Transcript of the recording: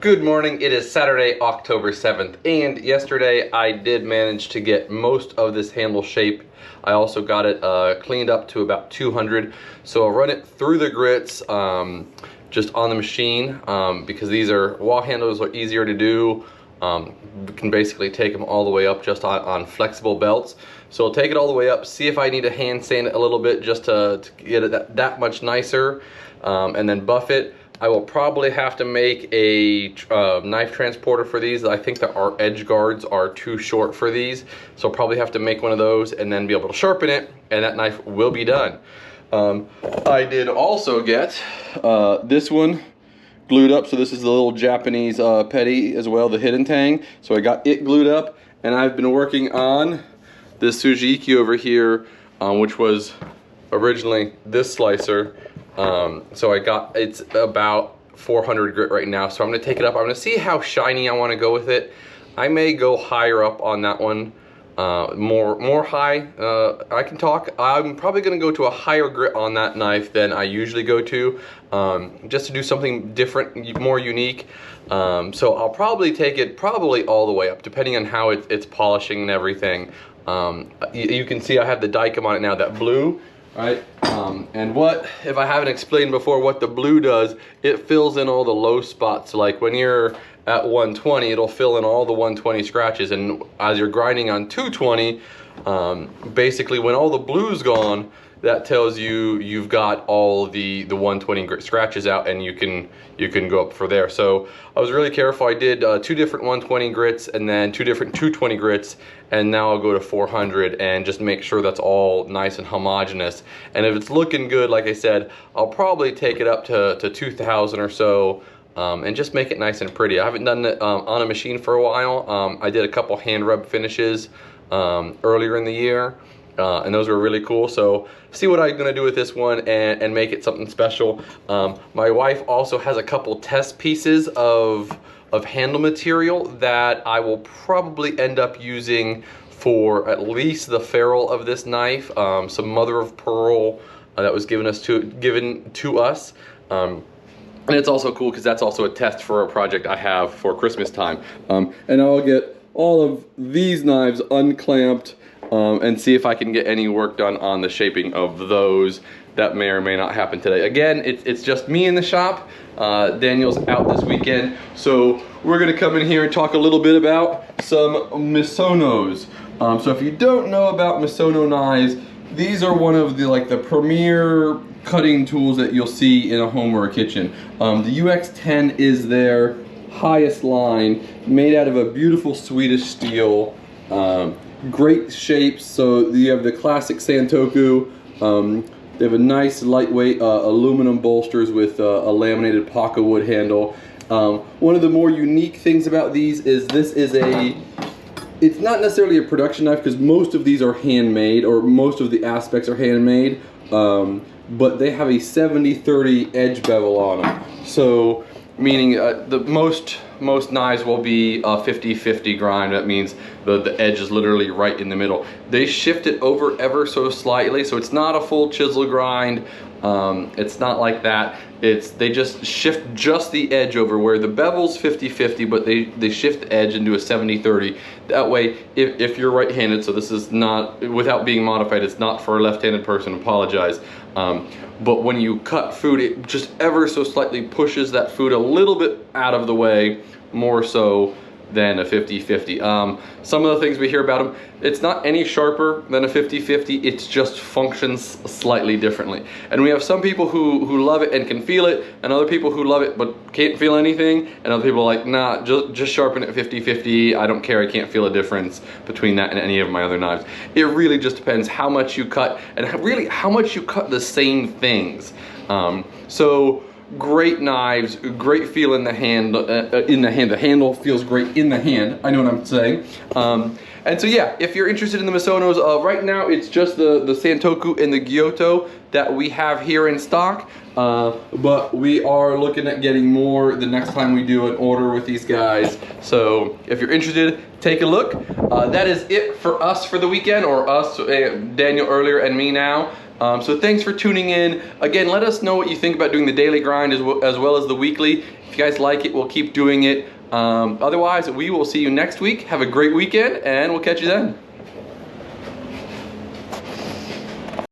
Good morning. It is Saturday, October 7th, and yesterday I did manage to get most of this handle shape. I also got it cleaned up to about 200, so I'll run it through the grits just on the machine because these wall handles are easier to do. We can basically take them all the way up just on flexible belts. So I'll take it all the way up, see if I need to hand sand it a little bit just to get it that much nicer, and then buff it. I will probably have to make a knife transporter for these. I think that our edge guards are too short for these, so I'll probably have to make one of those and then be able to sharpen it, and that knife will be done. I did also get this one glued up, so this is the little Japanese petty as well, the hidden tang. So I got it glued up, and I've been working on this sujihki over here, which was originally this slicer. So it's about 400 grit right now, so I'm going to take it up. I'm going to see how shiny I want to go with it. I may go higher up on that one, more high. I can talk. I'm probably going to go to a higher grit on that knife than I usually go to, just to do something different, more unique. So I'll probably take it all the way up, depending on how it's polishing and everything. You can see I have the Dicom on it now, that blue. Right, and what, if I haven't explained before what the blue does, it fills in all the low spots. So like when you're at 120, it'll fill in all the 120 scratches, and as you're grinding on 220, basically when all the blue's gone, that tells you you've got all the 120 grit scratches out, and you can go up for there. So I was really careful. I did 2 different 120 grits and then 2 different 220 grits, and now I'll go to 400 and just make sure that's all nice and homogeneous. And if it's looking good, like I said, I'll probably take it up to 2,000 or so, and just make it nice and pretty. I haven't done it on a machine for a while. I did a couple hand rub finishes earlier in the year. And those were really cool, so see what I'm gonna do with this one and make it something special. My wife also has a couple test pieces of handle material that I will probably end up using for at least the ferrule of this knife. Some mother of pearl that was given to us. And it's also cool because that's also a test for a project I have for Christmas time. And I'll get all of these knives unclamped, and see if I can get any work done on the shaping of those. That may or may not happen today. Again, it's just me in the shop. Daniel's out this weekend, so we're gonna come in here and talk a little bit about some Misonos. So if you don't know about Misono knives, these are one of the premier cutting tools that you'll see in a home or a kitchen. The UX10 is their highest line, made out of a beautiful Swedish steel. Great shapes. So you have the classic Santoku. They have a nice lightweight aluminum bolsters with a laminated Paca wood handle. One of the more unique things about these is it's not necessarily a production knife because most of these are handmade, or most of the aspects are handmade, but they have a 70-30 edge bevel on them. So meaning the most knives will be a 50-50 grind. That means the edge is literally right in the middle. They shift it over ever so slightly, so it's not a full chisel grind. It's not like that. They just shift just the edge over, where the bevel's 50-50, but they shift the edge into a 70-30. That way, if you're right-handed, so this is not, without being modified, it's not for a left-handed person, apologize. But when you cut food, it just ever so slightly pushes that food a little bit out of the way, more so than a 50-50. Some of the things we hear about them, it's not any sharper than a 50-50, it just functions slightly differently. And we have some people who love it and can feel it, and other people who love it but can't feel anything, and other people are like, nah, just sharpen it 50-50, I don't care, I can't feel a difference between that and any of my other knives. It really just depends how much you cut, and really how much you cut the same things. So great knives, great feel in the hand. The handle feels great in the hand. I know what I'm saying. And so yeah, if you're interested in the Misonos, right now it's just the Santoku and the Giotto that we have here in stock. But we are looking at getting more the next time we do an order with these guys. So if you're interested, take a look. That is it for us for the weekend, or us, Daniel earlier and me now. So thanks for tuning in. Again, let us know what you think about doing the daily grind as well as the weekly. If you guys like it, we'll keep doing it. Otherwise, we will see you next week. Have a great weekend, and we'll catch you then.